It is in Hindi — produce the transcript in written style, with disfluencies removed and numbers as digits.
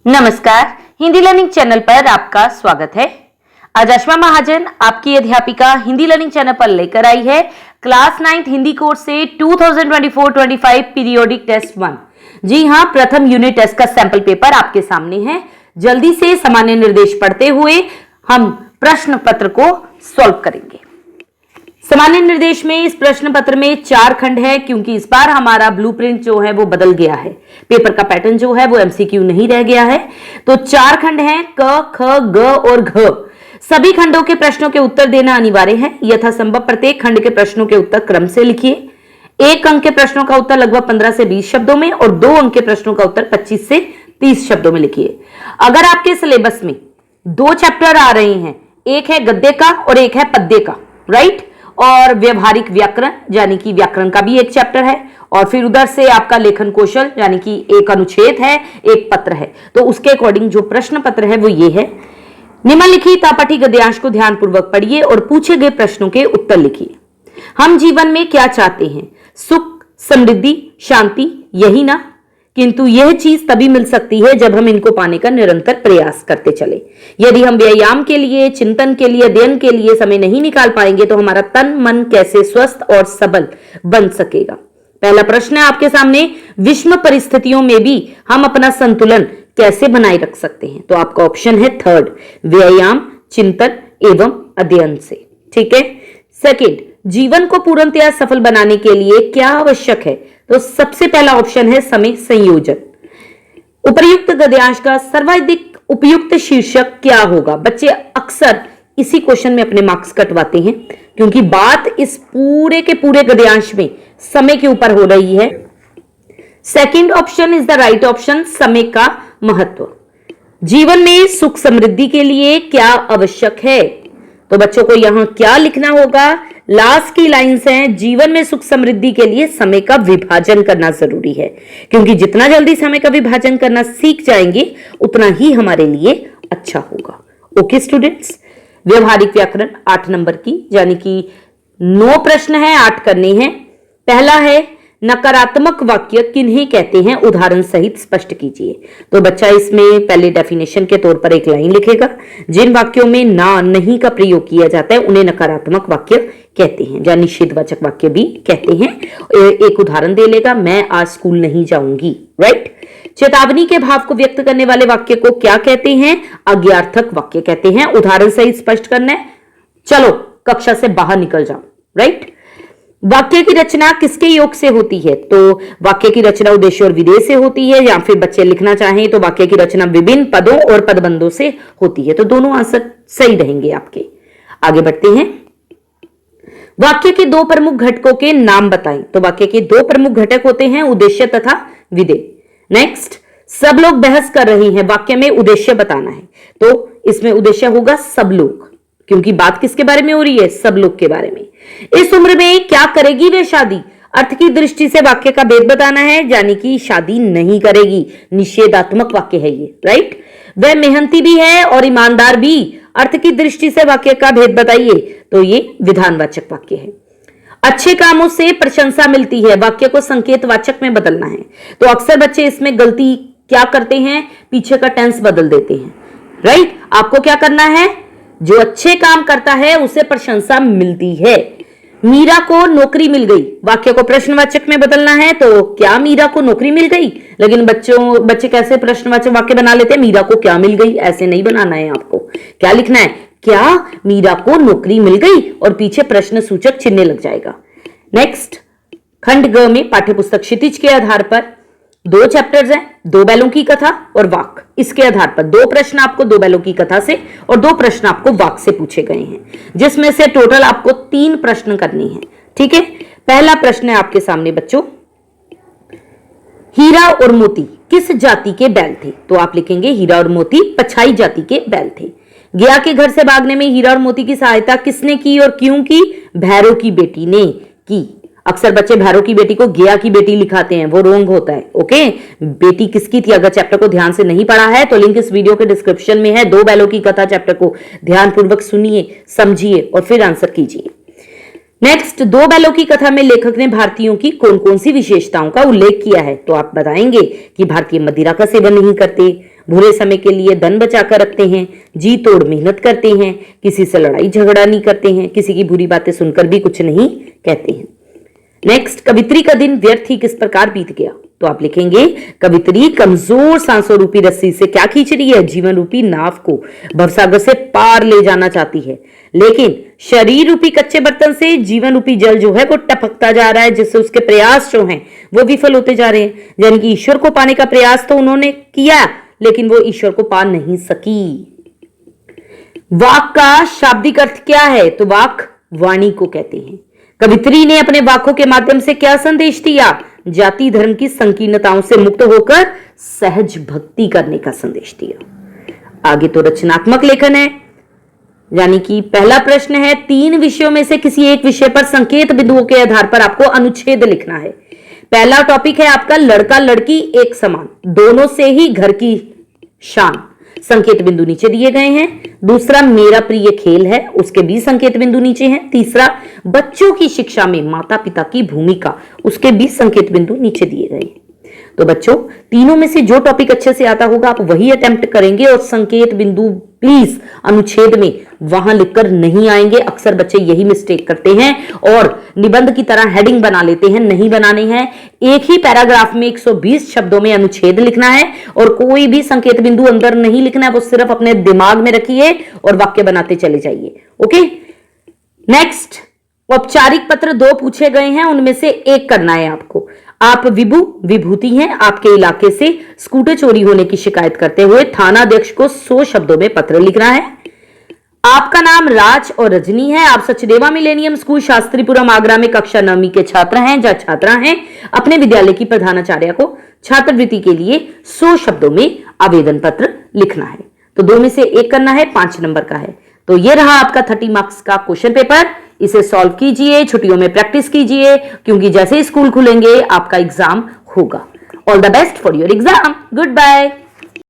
नमस्कार, हिंदी लर्निंग चैनल पर आपका स्वागत है। आज अश्मा महाजन आपकी अध्यापिका हिंदी लर्निंग चैनल पर लेकर आई है क्लास 9 हिंदी कोर्स से 2024-25 पीरियोडिक टेस्ट 1। जी हाँ, प्रथम यूनिट टेस्ट का सैंपल पेपर आपके सामने है। जल्दी से सामान्य निर्देश पढ़ते हुए हम प्रश्न पत्र को सॉल्व करेंगे। सामान्य निर्देश में इस प्रश्न पत्र में 4 खंड है, क्योंकि इस बार हमारा ब्लूप्रिंट जो है वो बदल गया है। पेपर का पैटर्न जो है वो एमसीक्यू नहीं रह गया है। तो 4 खंड हैं, क, ख, ग और घ। सभी खंडों के प्रश्नों के उत्तर देना अनिवार्य है। यथासंभव प्रत्येक खंड के प्रश्नों के उत्तर क्रम से लिखिए। 1 अंक के प्रश्नों का उत्तर लगभग 15 से 20 शब्दों में और 2 अंक के प्रश्नों का उत्तर 25 से 30 शब्दों में लिखिए। अगर आपके सिलेबस में 2 चैप्टर आ रहे हैं, एक है गद्य का और एक है पद्य का, राइट, और व्यवहारिक व्याकरण यानी कि व्याकरण का भी एक चैप्टर है, और फिर उधर से आपका लेखन कौशल यानी कि एक अनुच्छेद है, एक पत्र है। तो उसके अकॉर्डिंग जो प्रश्न पत्र है वो ये है। निम्नलिखित अपठित गद्यांश को ध्यानपूर्वक पढ़िए और पूछे गए प्रश्नों के उत्तर लिखिए। हम जीवन में क्या चाहते हैं? सुख, समृद्धि, शांति, यही ना? किंतु यह चीज तभी मिल सकती है जब हम इनको पाने का निरंतर प्रयास करते चले। यदि हम व्यायाम के लिए, चिंतन के लिए, अध्ययन के लिए समय नहीं निकाल पाएंगे तो हमारा तन मन कैसे स्वस्थ और सबल बन सकेगा? पहला प्रश्न है आपके सामने, विषम परिस्थितियों में भी हम अपना संतुलन कैसे बनाए रख सकते हैं? तो आपका ऑप्शन है थर्ड, व्यायाम, चिंतन एवं अध्ययन से। ठीक है। सेकंड, जीवन को पूर्णतया सफल बनाने के लिए क्या आवश्यक है? तो सबसे पहला ऑप्शन है समय संयोजन। उपर्युक्त गद्यांश का सर्वाधिक उपयुक्त शीर्षक क्या होगा? बच्चे अक्सर इसी क्वेश्चन में अपने मार्क्स कटवाते हैं, क्योंकि बात इस पूरे के पूरे गद्यांश में समय के ऊपर हो रही है। Second option is the right option, समय का महत्व। जीवन में सुख समृद्धि के लिए क्या आवश्यक है? तो बच्चों को यहां क्या लिखना होगा? लास्ट की लाइन्स हैं, जीवन में सुख समृद्धि के लिए समय का विभाजन करना जरूरी है, क्योंकि जितना जल्दी समय का विभाजन करना सीख जाएंगे उतना ही हमारे लिए अच्छा होगा। ओके स्टूडेंट्स, व्यवहारिक व्याकरण 8 नंबर की, यानी कि 9 प्रश्न है, 8 करने हैं। पहला है, नकारात्मक वाक्य किन्हें कहते हैं? उदाहरण सहित स्पष्ट कीजिए। तो बच्चा इसमें पहले डेफिनेशन के तौर पर एक लाइन लिखेगा। जिन वाक्यों में ना, नहीं का प्रयोग किया जाता है उन्हें नकारात्मक वाक्य कहते हैं, या निषेधवाचक वाक्य भी कहते हैं। एक उदाहरण दे लेगा, मैं आज स्कूल नहीं जाऊंगी, राइट। चेतावनी के भाव को व्यक्त करने वाले वाक्य को क्या कहते हैं? अज्ञार्थक वाक्य कहते हैं। उदाहरण सहित स्पष्ट करना है, चलो कक्षा से बाहर निकल जाओ, राइट। वाक्य की रचना किसके योग से होती है? तो वाक्य की रचना उद्देश्य और विधेय से होती है, या फिर बच्चे लिखना चाहें तो वाक्य की रचना विभिन्न पदों और पदबंधों से होती है। तो दोनों आंसर सही रहेंगे आपके। आगे बढ़ते हैं। वाक्य के 2 प्रमुख घटकों के नाम बताएं। तो वाक्य के 2 प्रमुख घटक होते हैं, उद्देश्य तथा विधेय। नेक्स्ट, सब लोग बहस कर रहे हैं, वाक्य में उद्देश्य बताना है। तो इसमें उद्देश्य होगा सब लोग, क्योंकि बात किसके बारे में हो रही है? सब लोग के बारे में। इस उम्र में क्या करेगी वे शादी? अर्थ की दृष्टि से वाक्य का भेद बताना है, यानी कि शादी नहीं करेगी, निषेधात्मक वाक्य है ये, राइट। वह मेहनती भी है और ईमानदार भी, अर्थ की दृष्टि से वाक्य का भेद बताइए। तो ये विधानवाचक वाक्य है। अच्छे कामों से प्रशंसा मिलती है, वाक्य को संकेतवाचक में बदलना है। तो अक्सर बच्चे इसमें गलती क्या करते हैं? पीछे का टेंस बदल देते हैं, राइट। आपको क्या करना है? जो अच्छे काम करता है उसे प्रशंसा मिलती है। मीरा को नौकरी मिल गई, वाक्य को प्रश्नवाचक में बदलना है। तो क्या मीरा को नौकरी मिल गई? लेकिन बच्चे कैसे प्रश्नवाचक वाक्य बना लेते हैं? मीरा को क्या मिल गई? ऐसे नहीं बनाना है आपको। क्या लिखना है? क्या मीरा को नौकरी मिल गई, और पीछे प्रश्न सूचक चिन्ह लग जाएगा। नेक्स्ट, खंड ग में पाठ्यपुस्तक क्षितिज के आधार पर 2 चैप्टर्स हैं, 2 बैलों की कथा और वाक। इसके आधार पर 2 प्रश्न आपको 2 बैलों की कथा से और 2 प्रश्न आपको वाक से पूछे गए हैं, जिसमें से टोटल आपको 3 प्रश्न करने हैं। ठीक है। पहला प्रश्न है आपके सामने बच्चों, हीरा और मोती किस जाति के बैल थे? तो आप लिखेंगे हीरा और मोती पछाई जाति के बैल थे। गया के घर से भागने में हीरा और मोती की सहायता किसने की और क्यों की? भैरव की बेटी ने की। अक्सर बच्चे भैरव की बेटी को गया की बेटी लिखाते हैं, वो रोंग होता है। ओके, बेटी किसकी थी? अगर चैप्टर को ध्यान से नहीं पढ़ा है तो लिंक इस वीडियो के डिस्क्रिप्शन में है। 2 बैलों की कथा चैप्टर को ध्यानपूर्वक सुनिए, समझिए और फिर आंसर कीजिए। नेक्स्ट, 2 बैलों की कथा में लेखक ने भारतीयों की कौन कौन सी विशेषताओं का उल्लेख किया है? तो आप बताएंगे कि भारतीय मदिरा का सेवन नहीं करते, बुरे समय के लिए धन बचा कर रखते हैं, जी तोड़ मेहनत करते हैं, किसी से लड़ाई झगड़ा नहीं करते हैं, किसी की बुरी बातें सुनकर भी कुछ नहीं कहते हैं। नेक्स्ट, कवित्री का दिन व्यर्थ ही किस प्रकार बीत गया? तो आप लिखेंगे, कवित्री कमजोर सांसों रूपी रस्सी से क्या खींच रही है? जीवन रूपी नाव को भवसागर से पार ले जाना चाहती है, लेकिन शरीर रूपी कच्चे बर्तन से जीवन रूपी जल जो है वो टपकता जा रहा है, जिससे उसके प्रयास जो हैं वो विफल होते जा रहे हैं। यानी कि ईश्वर को पाने का प्रयास तो उन्होंने किया, लेकिन वो ईश्वर को पा नहीं सकी। वाक का शाब्दिक अर्थ क्या है? तो वाक वाणी को कहते हैं। कवित्री ने अपने वाकों के माध्यम से क्या संदेश दिया? जाति धर्म की संकीर्णताओं से मुक्त होकर सहज भक्ति करने का संदेश दिया। आगे तो रचनात्मक लेखन है, यानी कि पहला प्रश्न है, 3 विषयों में से किसी एक विषय पर संकेत बिंदुओं के आधार पर आपको अनुच्छेद लिखना है। पहला टॉपिक है आपका लड़का लड़की एक समान, दोनों से ही घर की शान, संकेत बिंदु नीचे दिए गए हैं। दूसरा, मेरा प्रिय खेल है, उसके भी संकेत बिंदु नीचे हैं। तीसरा, बच्चों की शिक्षा में माता पिता की भूमिका, उसके भी संकेत बिंदु नीचे दिए गए हैं। तो बच्चों, तीनों में से जो टॉपिक अच्छे से आता होगा आप वही अटेम्प्ट करेंगे, और संकेत बिंदु प्लीज अनुच्छेद में वहां लिखकर नहीं आएंगे। अक्सर बच्चे यही मिस्टेक करते हैं और निबंध की तरह हेडिंग बना लेते हैं, नहीं बनाने हैं। एक ही पैराग्राफ में 120 शब्दों में अनुच्छेद लिखना है और कोई भी संकेत बिंदु अंदर नहीं लिखना है, वो सिर्फ अपने दिमाग में रखिए और वाक्य बनाते चले जाइए। ओके, नेक्स्ट, औपचारिक पत्र 2 पूछे गए हैं, उनमें से एक करना है आपको। आप विभू विभूति हैं, आपके इलाके से स्कूटर चोरी होने की शिकायत करते हुए थानाध्यक्ष को 100 शब्दों में पत्र लिखना है। आपका नाम राज और रजनी है, आप सचदेवा मिलेनियम स्कूल शास्त्रीपुरम आगरा में कक्षा 9वीं के छात्र हैं या छात्रा हैं। अपने विद्यालय की प्रधानाचार्य को छात्रवृत्ति के लिए 100 शब्दों में आवेदन पत्र लिखना है। तो 2 में से एक करना है, 5 नंबर का है। तो ये रहा आपका 30 मार्क्स का क्वेश्चन पेपर। इसे सॉल्व कीजिए, छुट्टियों में प्रैक्टिस कीजिए, क्योंकि जैसे ही स्कूल खुलेंगे आपका एग्जाम होगा। All the best for your exam. Good bye.